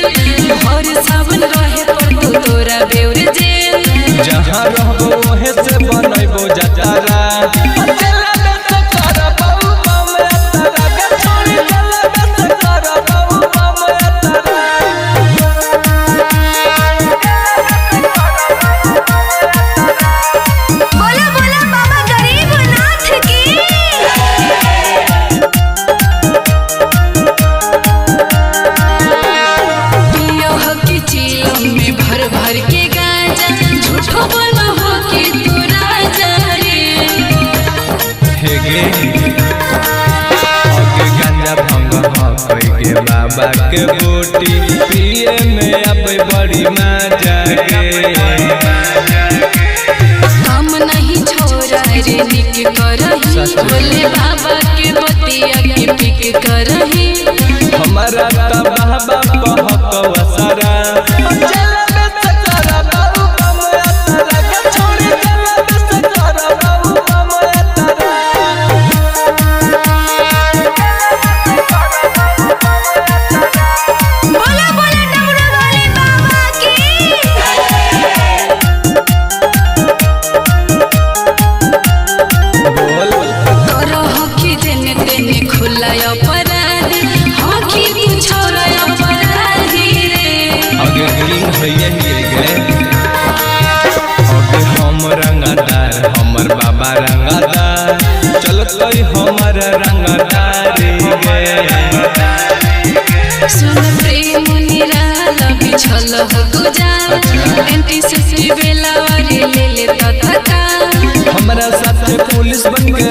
भर सावन रहे पर तू तोरा बेउर जेल जहाँ रहबो ओहे से बनैबो जतारा चला बस कर बहु बम यात्रा के छोड़ी चला बस कर बहु बम यात्रा बोला बोला बाबा गरीबनाथ की में भर भर के गांजा झूठो बोलो हो कि तू राजा रे हे गे आगे गांजा भंग हो कोई के बाबा के बूटी पिए में अब बड़ी मजा गे हम नहीं छोरा रे निक करही बोले बाबा के बतिया के पिक करही हमारा त बाबा बहक वसरा चला बस कर बहु बम यात्रा के छोड़ी चला बस कर बहु बम यात्रा बोला बोला डमरू वाले बाबा की बोल करो हकी देने देने खुला अपराध हकी तू छोरा अपराधी रे आगे गिलिंग होइए गे आगे हम रंगदार हमर बाबा रंगदार चलते हमर रंगदार गे सुन प्रेम निराला बिछल हो गुजार एंटी बेला वाली ले ले तथा हमरा साथ पुलिस बन के